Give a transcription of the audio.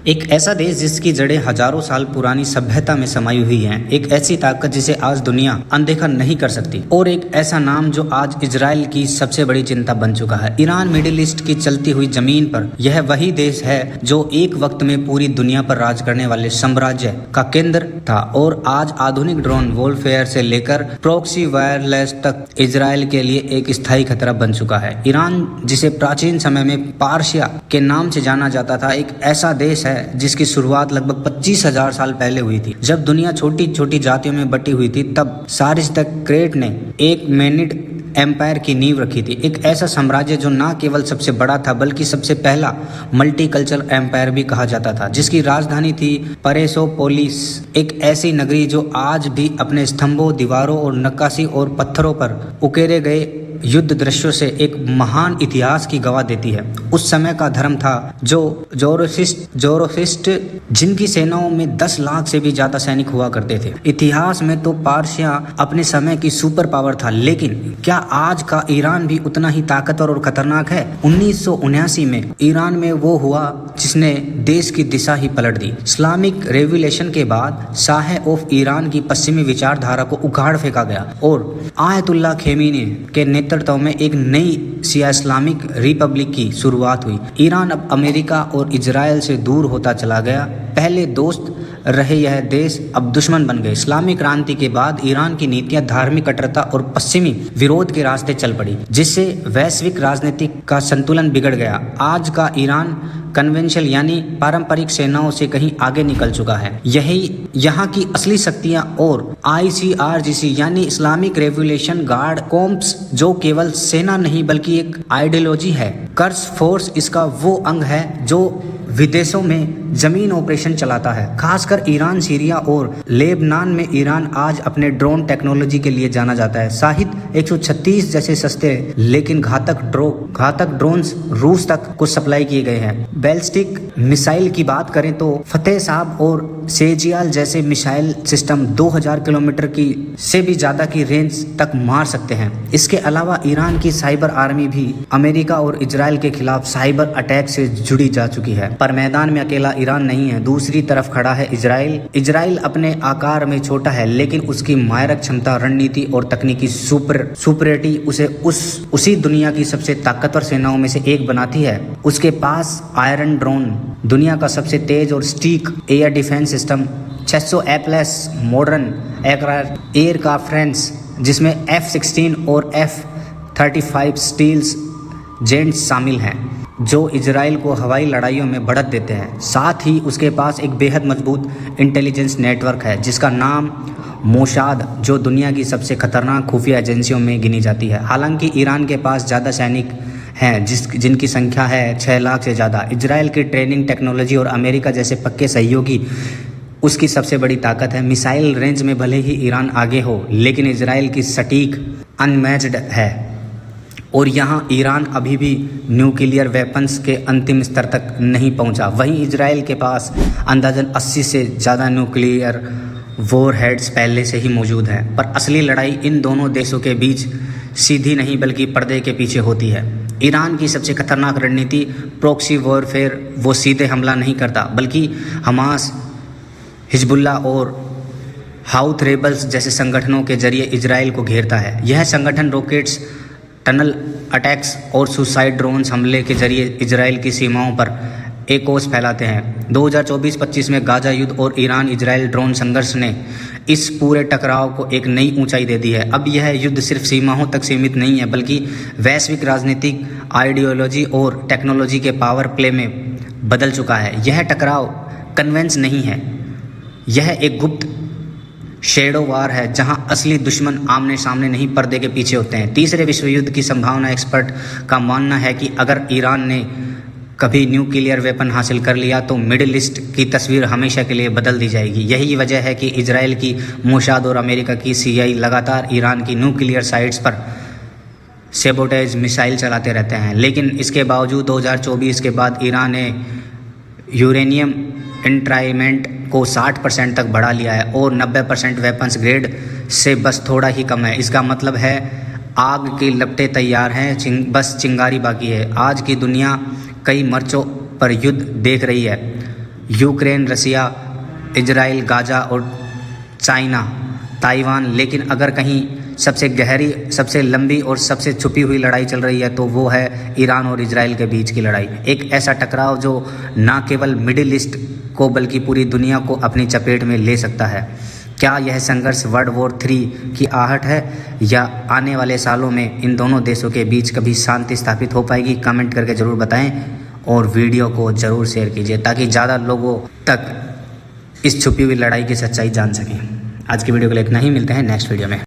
एक ऐसा देश जिसकी जड़ें हजारों साल पुरानी सभ्यता में समाई हुई हैं, एक ऐसी ताकत जिसे आज दुनिया अनदेखा नहीं कर सकती, और एक ऐसा नाम जो आज इजराइल की सबसे बड़ी चिंता बन चुका है। ईरान मिडिल ईस्ट की चलती हुई जमीन पर यह वही देश है जो एक वक्त में पूरी दुनिया पर राज करने वाले साम्राज्य का केंद्र था, और आज आधुनिक ड्रोन वॉरफेयर से लेकर प्रॉक्सी वायरलेस तक इजराइल के लिए एक स्थायी खतरा बन चुका है। ईरान, जिसे प्राचीन समय में पार्शिया के नाम से जाना जाता था, एक ऐसा देश है जिसकी शुरुआत लगभग 25,000 साल पहले हुई थी। जब दुनिया छोटी छोटी जातियों में बटी हुई थी, तब सारिस द ग्रेट ने एक मेनिड एम्पायर की नींव रखी थी। एक ऐसा साम्राज्य जो न केवल सबसे बड़ा था बल्कि सबसे पहला मल्टीकल्चरल एम्पायर भी कहा जाता था, जिसकी राजधानी थी पेरेसोपोलिस, एक ऐसी नगरी जो आज भी अपने स्तंभों, दीवारों और नक्काशी और पत्थरों पर उकेरे गए युद्ध दृश्यों से एक महान इतिहास की गवाह देती है। उस समय का धर्म था जो जोरोसिस्ट, जिनकी सेनाओं में 10 लाख से भी ज्यादा सैनिक हुआ करते थे। इतिहास में तो पार्शिया अपने समय की सुपर पावर था, लेकिन क्या आज का ईरान भी उतना ही ताकतवर और खतरनाक है? 1979 में ईरान में वो हुआ जिसने देश की दिशा ही पलट दी। इस्लामिक रेवोल्यूशन के बाद शाह ऑफ ईरान की पश्चिमी विचारधारा को उखाड़ फेंका गया और आयतुल्लाह खेमेनी के नेतृत्व में एक नई शिया इस्लामिक रिपब्लिक की शुरुआत हुई। ईरान अब अमेरिका और इजराइल से दूर होता चला गया। पहले दोस्त रहे यह देश अब दुश्मन बन गए। इस्लामी क्रांति के बाद ईरान की नीतियां धार्मिक कट्टरता और पश्चिमी विरोध के रास्ते चल पड़ी, जिससे वैश्विक राजनीति का संतुलन बिगड़ गया। आज का ईरान कन्वेंशनल यानी पारंपरिक सेनाओं से कहीं आगे निकल चुका है। यही यहाँ की असली शक्तियां और ICRGC यानी इस्लामिक रेवोल्यूशन गार्ड कॉर्प्स, जो केवल सेना नहीं बल्कि एक आइडियोलॉजी है। कर्स फोर्स इसका वो अंग है जो विदेशों में जमीन ऑपरेशन चलाता है, खासकर ईरान, सीरिया और लेबनान में। ईरान आज अपने ड्रोन टेक्नोलॉजी के लिए जाना जाता है। शाहिद 136 जैसे सस्ते लेकिन घातक ड्रोन्स रूस तक को सप्लाई किए गए हैं। बैलिस्टिक मिसाइल की बात करें तो फतेह साहब और सेजियाल जैसे मिसाइल सिस्टम 2000 किलोमीटर की से भी ज्यादा की रेंज तक मार सकते हैं। इसके अलावा ईरान की साइबर आर्मी भी अमेरिका और इजराइल के खिलाफ साइबर अटैक से जुड़ी जा चुकी है। पर मैदान में अकेला ईरान नहीं है, दूसरी तरफ खड़ा है इजराइल। इजराइल अपने आकार में छोटा है, लेकिन उसकी मारक क्षमता, रणनीति और तकनीकी सुपरियरिटी उसे उसी दुनिया की सबसे ताकतवर सेनाओं में से एक बनाती है। उसके पास आयरन ड्रोन, दुनिया का सबसे तेज और सटीक air defence system, 600 modern aircraft friends, जिसमें F-16 और F-35 स्टील्स जेट्स शामिल हैं, जो इजराइल को हवाई लड़ाइयों में बढ़त देते हैं। साथ ही उसके पास एक बेहद मजबूत इंटेलिजेंस नेटवर्क है जिसका नाम मोसाद, जो दुनिया की सबसे खतरनाक खुफिया एजेंसियों में गिनी जाती है। हालांकि ईरान के पास ज़्यादा सैनिक हैं जिनकी संख्या है 6 लाख से ज़्यादा। इजराइल की ट्रेनिंग, टेक्नोलॉजी और अमेरिका जैसे पक्के सहयोगी उसकी सबसे बड़ी ताकत है। मिसाइल रेंज में भले ही ईरान आगे हो, लेकिन इजराइल की सटीक अनमैच्ड है, और यहाँ ईरान अभी भी न्यूक्लियर वेपन्स के अंतिम स्तर तक नहीं पहुँचा। वहीं इजराइल के पास अंदाजन 80 से ज़्यादा न्यूक्लियर वॉरहेड्स पहले से ही मौजूद हैं। पर असली लड़ाई इन दोनों देशों के बीच सीधी नहीं बल्कि पर्दे के पीछे होती है। ईरान की सबसे खतरनाक रणनीति प्रॉक्सी वॉरफेयर, वो सीधे हमला नहीं करता बल्कि हमास, हिजबुल्ला और हाउथ रेबल्स जैसे संगठनों के जरिए इजराइल को घेरता है। यह संगठन रॉकेट्स, टनल अटैक्स और सुसाइड ड्रोन्स हमले के जरिए इजराइल की सीमाओं पर एकोस फैलाते हैं। 2024-25 में गाजा युद्ध और ईरान इजराइल ड्रोन संघर्ष ने इस पूरे टकराव को एक नई ऊंचाई दे दी है। अब यह युद्ध सिर्फ सीमाओं तक सीमित नहीं है बल्कि वैश्विक राजनीतिक आइडियोलॉजी और टेक्नोलॉजी के पावर प्ले में बदल चुका है। यह टकराव कन्वेंस नहीं है, यह एक गुप्त शेडो वार है जहां असली दुश्मन आमने सामने नहीं पर्दे के पीछे होते हैं। तीसरे विश्व युद्ध की संभावना, एक्सपर्ट का मानना है कि अगर ईरान ने कभी न्यूक्लियर वेपन हासिल कर लिया तो मिडिल ईस्ट की तस्वीर हमेशा के लिए बदल दी जाएगी। यही वजह है कि इजराइल की मोसाद और अमेरिका की CIA लगातार ईरान की न्यूक्लियर साइट्स पर सेबोटेज मिसाइल चलाते रहते हैं। लेकिन इसके बावजूद 2024 के बाद ईरान ने यूरेनियम एंट्राइमेंट को 60% तक बढ़ा लिया है और 90% वेपन्स ग्रेड से बस थोड़ा ही कम है। इसका मतलब है आग की लपटें तैयार हैं, बस चिंगारी बाकी है। आज की दुनिया कई मोर्चों पर युद्ध देख रही है। यूक्रेन, रसिया, इजराइल, गाजा और चाइना, ताइवान। लेकिन अगर कहीं सबसे गहरी, सबसे लंबी और सबसे छुपी हुई लड़ाई चल रही है तो वो है ईरान और इजराइल के बीच की लड़ाई। एक ऐसा टकराव जो ना केवल मिडिल ईस्ट को बल्कि पूरी दुनिया को अपनी चपेट में ले सकता है। क्या यह संघर्ष वर्ल्ड वॉर 3 की आहट है या आने वाले सालों में इन दोनों देशों के बीच कभी शांति स्थापित हो पाएगी? कमेंट करके ज़रूर बताएं और वीडियो को ज़रूर शेयर कीजिए ताकि ज़्यादा लोगों तक इस छुपी हुई लड़ाई की सच्चाई जान सकें। आज की वीडियो के लिए इतना ही, मिलते हैं नेक्स्ट वीडियो में।